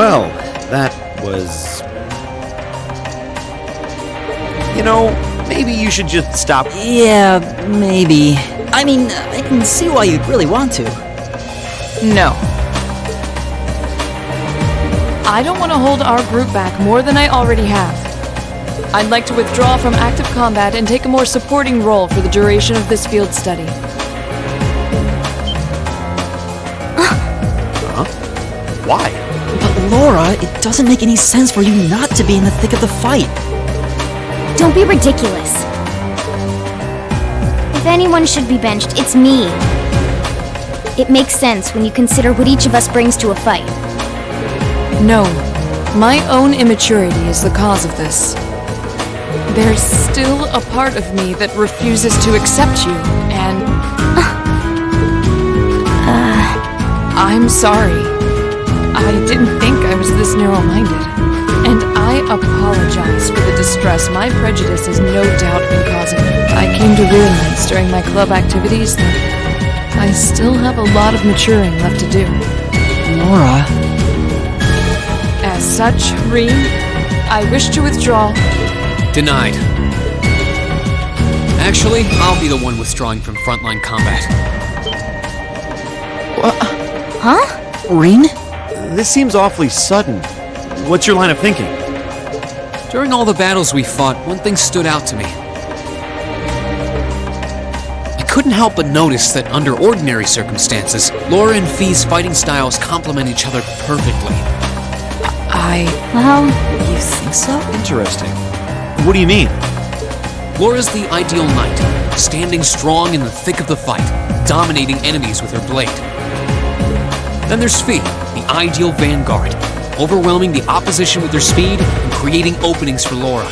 Well, that was... You know, maybe you should just stop... Yeah, maybe. I mean, I can see why you'd really want to. No. I don't want to hold our group back more than I already have. I'd like to withdraw from active combat and take a more supporting role for the duration of this field study. Huh? Why? But Laura, it doesn't make any sense for you not to be in the thick of the fight. Don't be ridiculous. If anyone should be benched, it's me. It makes sense when you consider what each of us brings to a fight. No. My own immaturity is the cause of this. There's still a part of me that refuses to accept you, and... I'm sorry. I didn't think I was this narrow-minded. And I apologize for the distress my prejudice has no doubt been causing me. I came to realize during my club activities that I still have a lot of maturing left to do. Laura... As such, Reem, I wish to withdraw. Denied. Actually, I'll be the one withdrawing from frontline combat. Huh? Reen? This seems awfully sudden. What's your line of thinking? During all the battles we fought, one thing stood out to me. I couldn't help but notice that under ordinary circumstances, Laura and Fee's fighting styles complement each other perfectly. Well... You think so? Interesting. What do you mean? Laura's the ideal knight, standing strong in the thick of the fight, dominating enemies with her blade. Then there's Fee, the ideal vanguard, overwhelming the opposition with her speed and creating openings for Laura.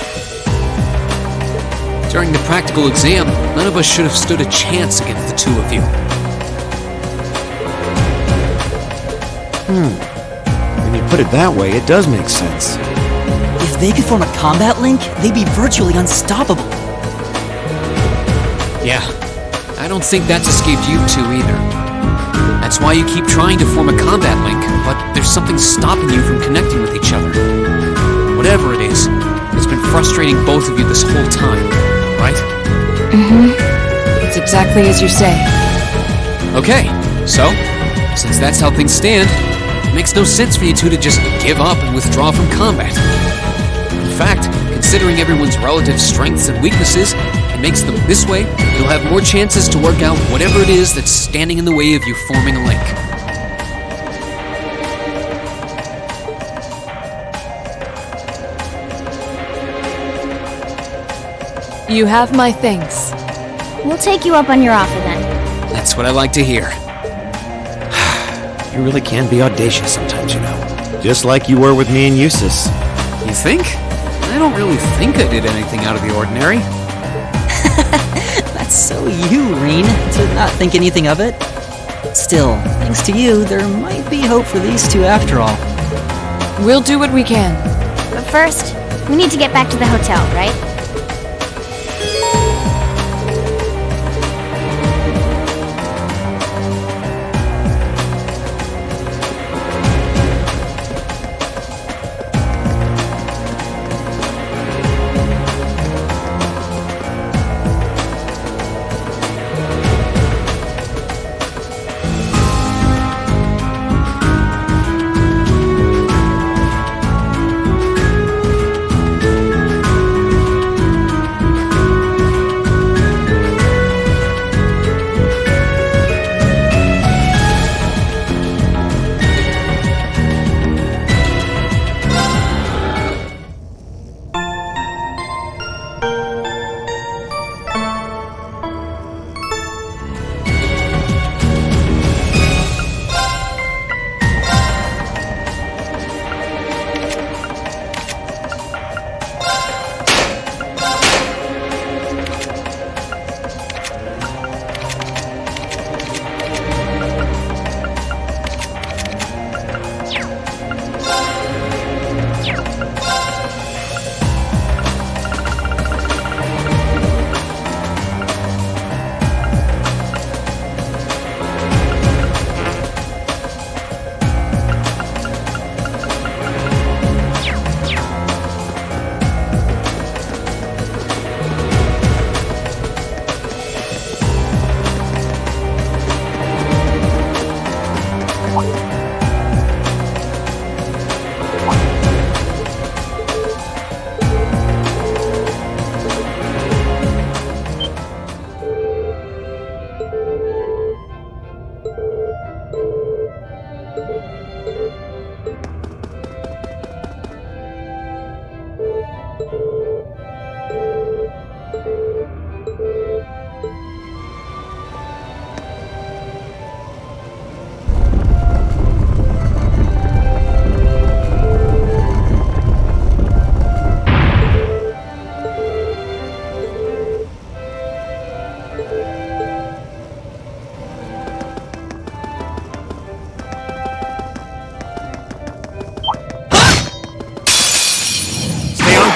During the practical exam, none of us should have stood a chance against the two of you. When you put it that way, it does make sense. If they could form a combat link, they'd be virtually unstoppable. Yeah, I don't think that's escaped you two either. That's why you keep trying to form a combat link, but there's something stopping you from connecting with each other. Whatever it is, it's been frustrating both of you this whole time, right? It's exactly as you say. Okay, so, since that's how things stand, it makes no sense for you two to just give up and withdraw from combat. In fact, considering everyone's relative strengths and weaknesses, it makes them this way, you'll have more chances to work out whatever it is that's standing in the way of you forming a link. You have my thanks. We'll take you up on your offer then. That's what I like to hear. You really can be audacious sometimes, you know. Just like you were with me and Eustace. You think? I don't really think I did anything out of the ordinary. That's so you, Reen, to not think anything of it. Still, thanks to you, there might be hope for these two after all. We'll do what we can. But first, we need to get back to the hotel, right?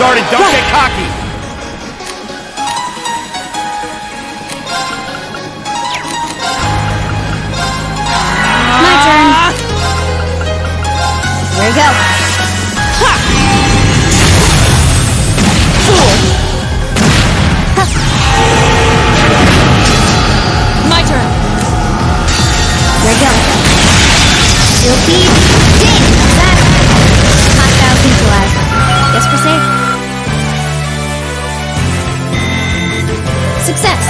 forward and don't get cocky. My turn. Here we go. My turn. Here we go. You'll be dead. That hostile neutralized. Guess we're safe. Success.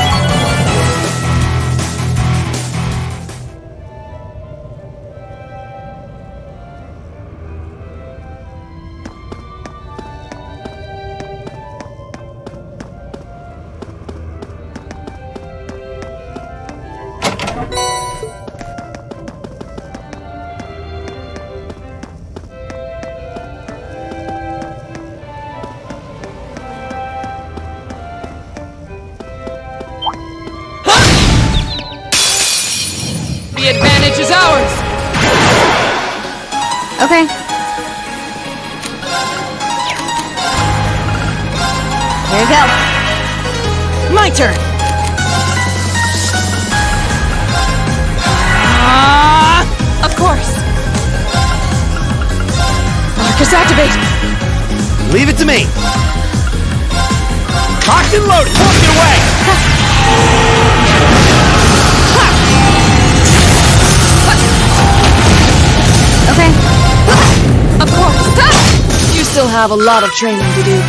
The advantage is ours. Okay. Here we go. My turn! Of course. Marcus, activate. Leave it to me. Locked and loaded. Take it away. Okay. Of course. You still have a lot of training to do.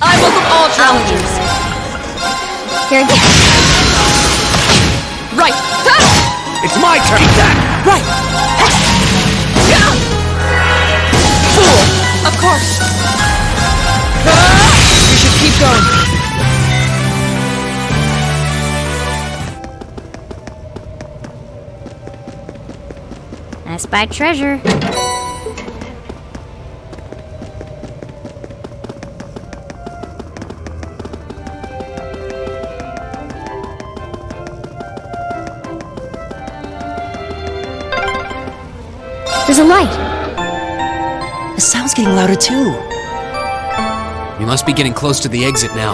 I welcome all challengers. Here we go. Right. It's my turn. Eat that. Right. Fool. Of course. We should keep going. I spy treasure. There's a light. The sound's getting louder too. We must be getting close to the exit now.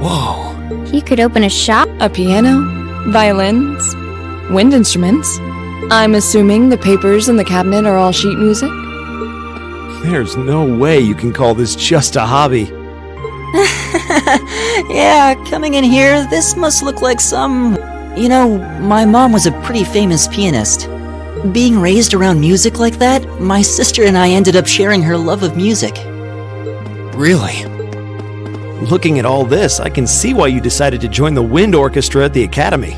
Whoa. He could open a shop? A piano, violins, wind instruments. I'm assuming the papers in the cabinet are all sheet music? There's no way you can call this just a hobby. Yeah, coming in here, this must look like some... You know, my mom was a pretty famous pianist. Being raised around music like that, my sister and I ended up sharing her love of music. Really? Looking at all this, I can see why you decided to join the wind orchestra at the academy.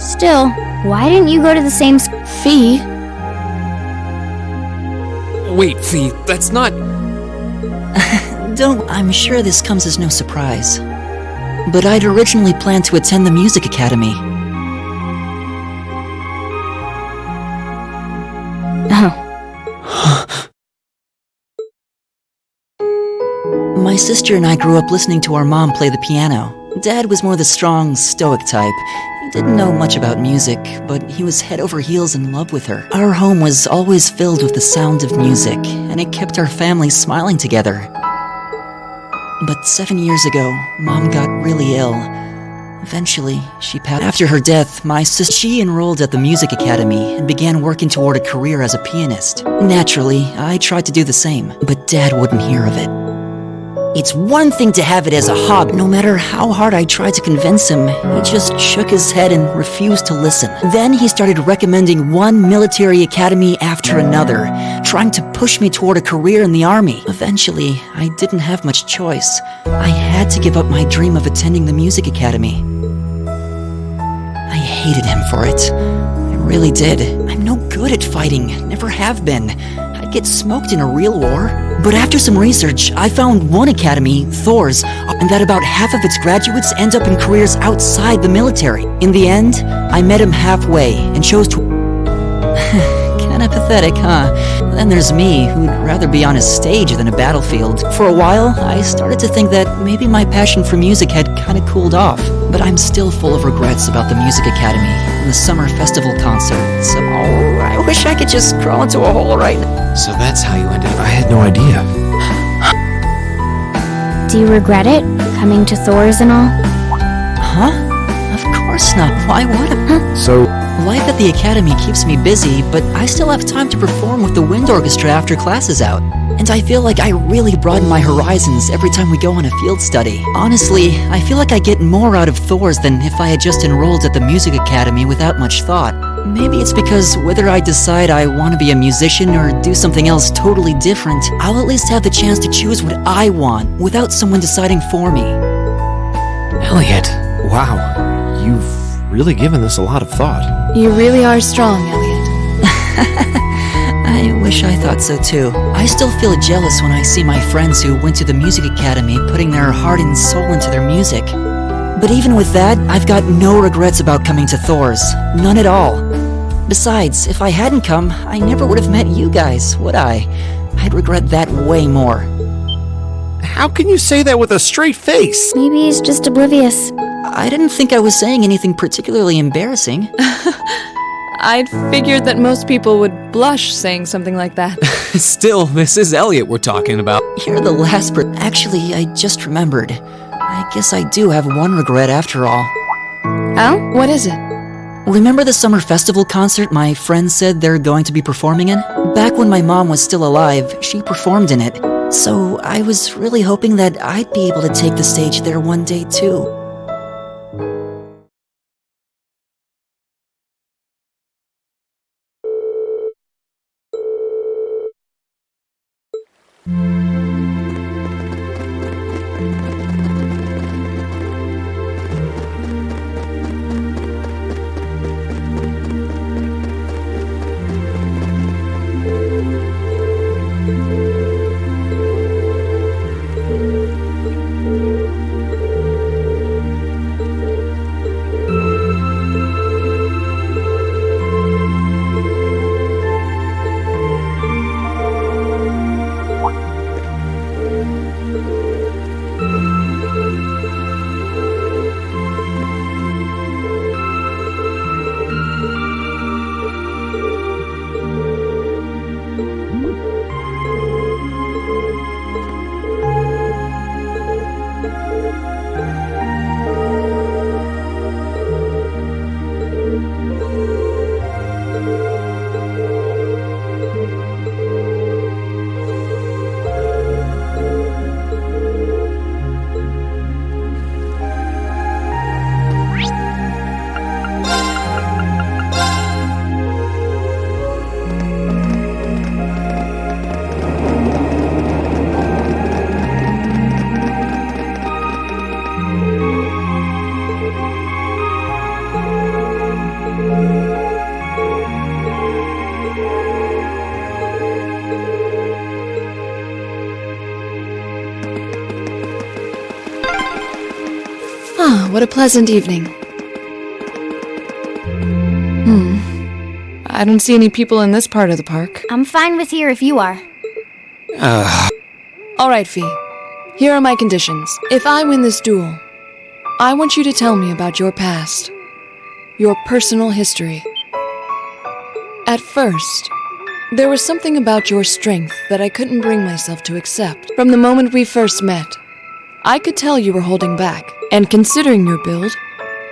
Still, why didn't you go to the same Fee? Wait, Fee, that's not... I'm sure this comes as no surprise. But I'd originally planned to attend the music academy. Oh. My sister and I grew up listening to our mom play the piano. Dad was more the strong, stoic type. He didn't know much about music, but he was head over heels in love with her. Our home was always filled with the sound of music, and it kept our family smiling together. But 7 years ago, Mom got really ill. Eventually, she passed. After her death, she enrolled at the music academy and began working toward a career as a pianist. Naturally, I tried to do the same, but Dad wouldn't hear of it. It's one thing to have it as a hobby. No matter how hard I tried to convince him, he just shook his head and refused to listen. Then he started recommending one military academy after another, trying to push me toward a career in the army. Eventually, I didn't have much choice. I had to give up my dream of attending the music academy. I hated him for it. I really did. I'm no good at fighting, never have been. I'd get smoked in a real war. But after some research, I found one academy, Thor's, and that about half of its graduates end up in careers outside the military. In the end, I met him halfway and chose to... Kinda pathetic, huh? Then there's me, who'd rather be on a stage than a battlefield. For a while, I started to think that maybe my passion for music had kinda cooled off. But I'm still full of regrets about the music academy and the summer festival concert, so I wish I could just crawl into a hole right now. So that's how you ended up... I had no idea. Do you regret it? Coming to Thor's and all? Huh? Of course not. Why would I? So, Life at the academy keeps me busy, but I still have time to perform with the wind orchestra after class is out. And I feel like I really broaden my horizons every time we go on a field study. Honestly, I feel like I get more out of Thor's than if I had just enrolled at the music academy without much thought. Maybe it's because whether I decide I want to be a musician or do something else totally different, I'll at least have the chance to choose what I want without someone deciding for me. Elliot, wow, you've really given this a lot of thought. You really are strong, Elliot. I wish I thought so too. I still feel jealous when I see my friends who went to the music academy putting their heart and soul into their music. But even with that, I've got no regrets about coming to Thor's. None at all. Besides, if I hadn't come, I never would have met you guys, would I? I'd regret that way more. How can you say that with a straight face? Maybe he's just oblivious. I didn't think I was saying anything particularly embarrassing. I'd figured that most people would blush saying something like that. still, this is Elliot we're talking about. You're the last Actually, I just remembered. I guess I do have one regret after all. Oh? What is it? Remember the summer festival concert my friends said they're going to be performing in? Back when my mom was still alive, she performed in it. So I was really hoping that I'd be able to take the stage there one day too. What a pleasant evening. I don't see any people in this part of the park. I'm fine with here if you are. Alright, Fee. Here are my conditions. If I win this duel, I want you to tell me about your past. Your personal history. At first, there was something about your strength that I couldn't bring myself to accept. From the moment we first met, I could tell you were holding back. And considering your build,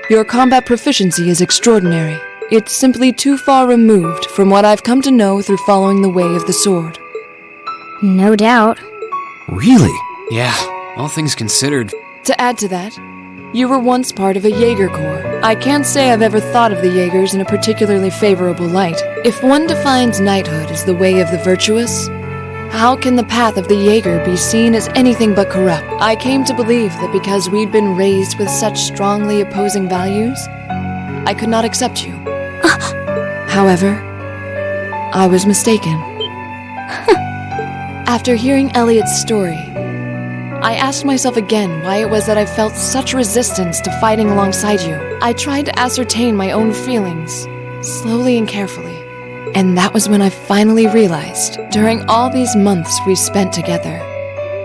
your combat proficiency is extraordinary. It's simply too far removed from what I've come to know through following the way of the sword. No doubt. Really? Yeah, all things considered. To add to that, you were once part of a Jaeger Corps. I can't say I've ever thought of the Jaegers in a particularly favorable light. If one defines knighthood as the way of the virtuous, how can the path of the Jaeger be seen as anything but corrupt? I came to believe that because we'd been raised with such strongly opposing values, I could not accept you. However, I was mistaken. After hearing Elliot's story, I asked myself again why it was that I felt such resistance to fighting alongside you. I tried to ascertain my own feelings, slowly and carefully. And that was when I finally realized, during all these months we spent together,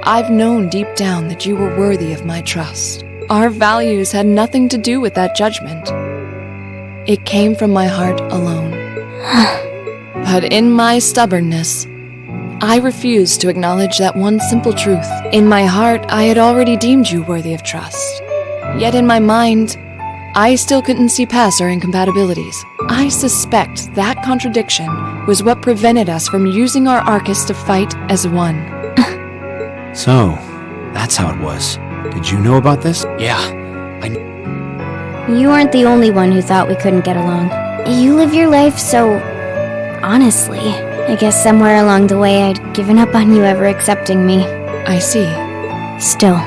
I've known deep down that you were worthy of my trust. Our values had nothing to do with that judgment. It came from my heart alone. But in my stubbornness, I refused to acknowledge that one simple truth. In my heart, I had already deemed you worthy of trust. Yet in my mind, I still couldn't see past our incompatibilities. I suspect that contradiction was what prevented us from using our Arcus to fight as one. So, that's how it was. Did you know about this? Yeah, You weren't the only one who thought we couldn't get along. You live your life so... honestly. I guess somewhere along the way I'd given up on you ever accepting me. I see. Still,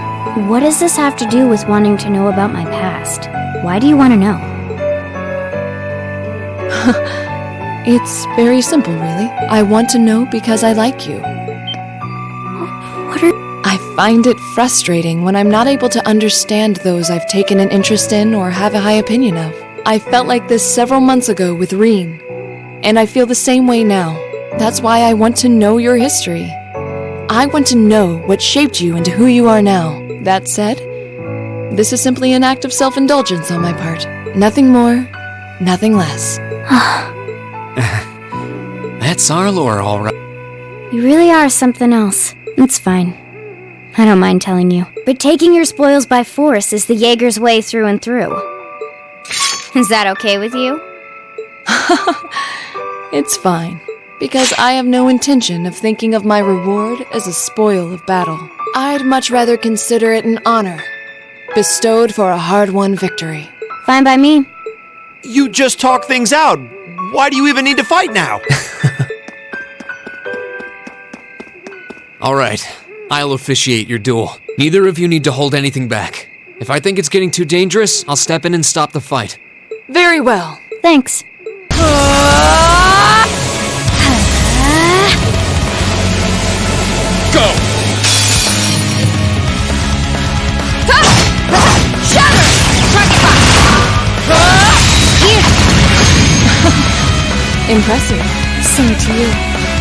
what does this have to do with wanting to know about my past? Why do you want to know? It's very simple, really. I want to know because I like you. What are... I find it frustrating when I'm not able to understand those I've taken an interest in or have a high opinion of. I felt like this several months ago with Reen, and I feel the same way now. That's why I want to know your history. I want to know what shaped you into who you are now. That said, this is simply an act of self-indulgence on my part. Nothing more, nothing less. that's our lore, all right. You really are something else. It's fine. I don't mind telling you. But taking your spoils by force is the Jaeger's way through and through. Is that okay with you? It's fine, because I have no intention of thinking of my reward as a spoil of battle. I'd much rather consider it an honor, bestowed for a hard-won victory. Fine by me. You just talk things out. Why do you even need to fight now? All right, I'll officiate your duel. Neither of you need to hold anything back. If I think it's getting too dangerous, I'll step in and stop the fight. Very well. Thanks. Go! Shatter! Impressive. Same to you.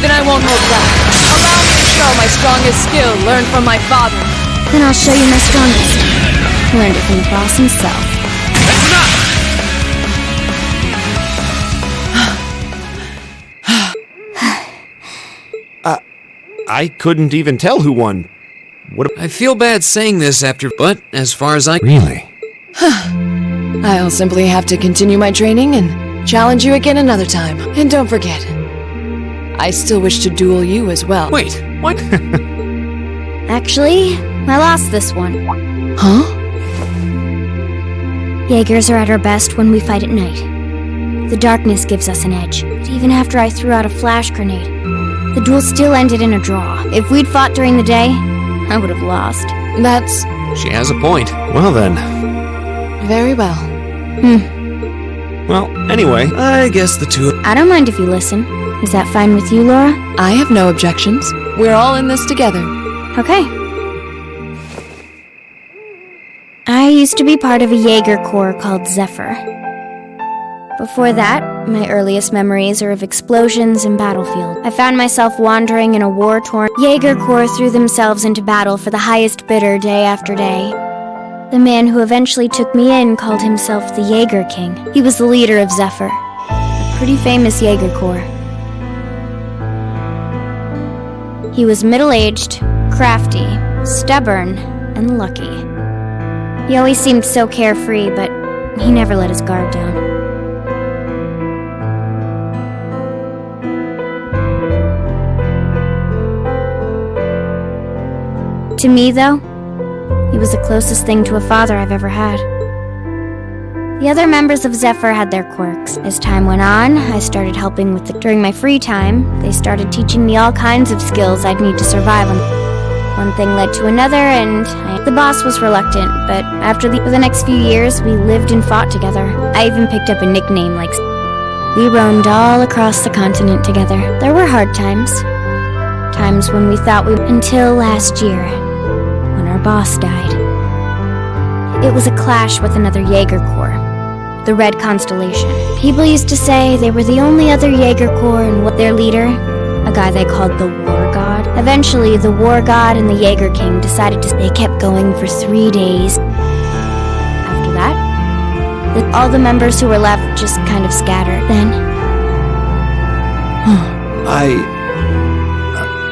Then I won't hold back. Allow me to show my strongest skill learned from my father. Then I'll show you my strongest. Learned it from the boss himself. That's enough! I couldn't even tell who won. I feel bad saying this but as far as I... Really? I'll simply have to continue my training and challenge you again another time. And don't forget, I still wish to duel you as well. Wait, what? Actually, I lost this one. Huh? Jaegers are at our best when we fight at night. The darkness gives us an edge. But even after I threw out a flash grenade, the duel still ended in a draw. If we'd fought during the day, I would have lost. That's She has a point. Well then. very well. Well, anyway, I guess the two... I don't mind if you listen. Is that fine with you, Laura? I have no objections. We're all in this together. Okay. I used to be part of a Jaeger Corps called Zephyr. Before that, my earliest memories are of explosions and battlefield. I found myself wandering in a war-torn Jaeger Corps threw themselves into battle for the highest bidder day after day. The man who eventually took me in called himself the Jaeger King. He was the leader of Zephyr, a pretty famous Jaeger Corps. He was middle-aged, crafty, stubborn, and lucky. He always seemed so carefree, but he never let his guard down. To me, though, he was the closest thing to a father I've ever had. The other members of Zephyr had their quirks. As time went on, I started helping with during my free time, they started teaching me all kinds of skills I'd need to survive on. One thing led to another, and the boss was reluctant, but for the next few years, we lived and fought together. I even picked up a nickname like... We roamed all across the continent together. There were hard times. Times when we thought until last year, when our boss died. It was a clash with another Jaeger Corps, the Red Constellation. People used to say they were the only other Jaeger Corps, and their leader, a guy they called the War God. Eventually, the War God and the Jaeger King decided they kept going for 3 days. After that, all the members who were left just kind of scattered. Then...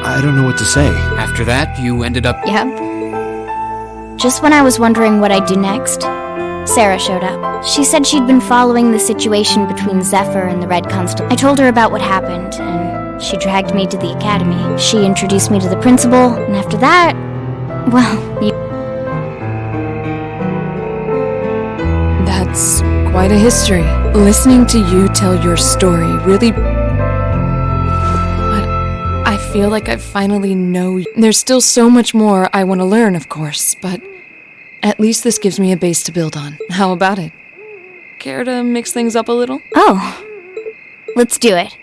I don't know what to say. After that, you ended up... Yeah. Just when I was wondering what I'd do next, Sarah showed up. She said she'd been following the situation between Zephyr and the Red Constellation. I told her about what happened, and she dragged me to the academy. She introduced me to the principal, and after that, well, That's quite a history. Listening to you tell your story really... But I feel like I finally know... There's still so much more I want to learn, of course, but at least this gives me a base to build on. How about it? Care to mix things up a little? oh, let's do it.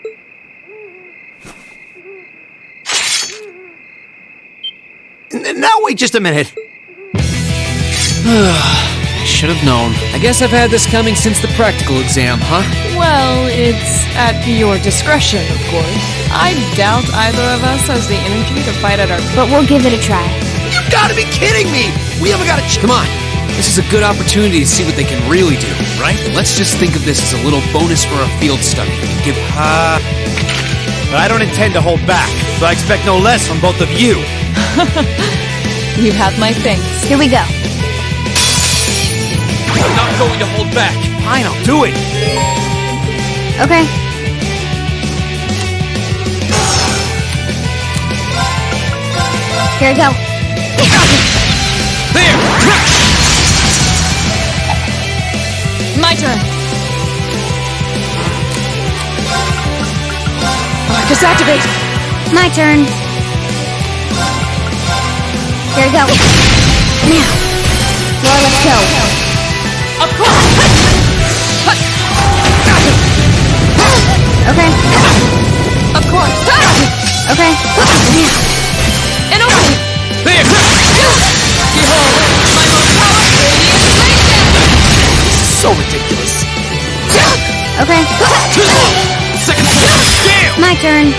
Now wait just a minute. I should have known. I guess I've had this coming since the practical exam, huh? Well, it's at your discretion, of course. I doubt either of us has the energy to fight at our... But we'll give it a try. You gotta be kidding me! We haven't got a Come on. This is a good opportunity to see what they can really do, right? Let's just think of this as a little bonus for our field study. I don't intend to hold back, so I expect no less from both of you. You have my thanks. Here we go. I'm not going to hold back. Fine, I'll do it. Okay. Here we go. There! My turn. Marcus, activate. My turn. Here we go. Now. Laura, let's go. Of course. Okay. Of course. Okay. And open. There! Behold, my most powerful eMPlaysModetro. So ridiculous. Okay. Second floor. Damn! My turn.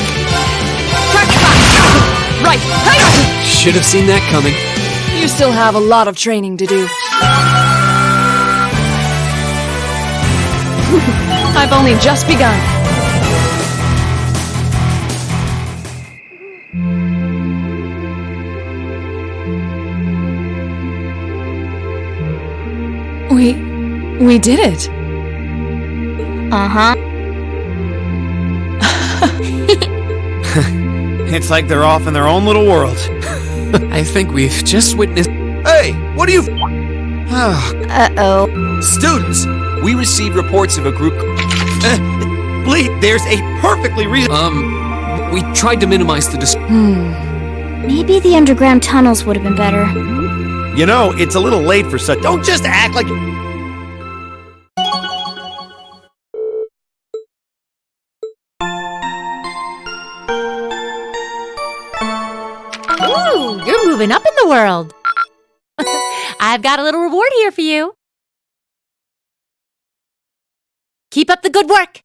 Right. Hey! Should have seen that coming. You still have a lot of training to do. I've only just begun. We did it. Uh-huh. It's like they're off in their own little world. I think we've just witnessed... Hey, what are you... Uh-oh. Students, we received reports of a group... Bleed, there's a perfectly reason... We tried to minimize the Maybe the underground tunnels would have been better. You know, it's a little late for such... Don't just act like... Ooh, you're moving up in the world. I've got a little reward here for you. Keep up the good work.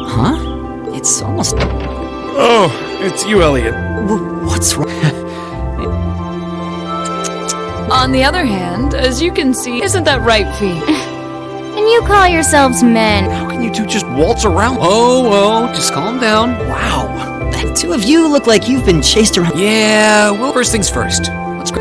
Huh? It's almost... Oh, it's you, Elliot. What's wrong? On the other hand, as you can see, isn't that right, Fee? And you call yourselves men. How can you two just waltz around? Oh, just calm down. Wow. The two of you look like you've been chased around. Yeah, well, first things first. Let's go.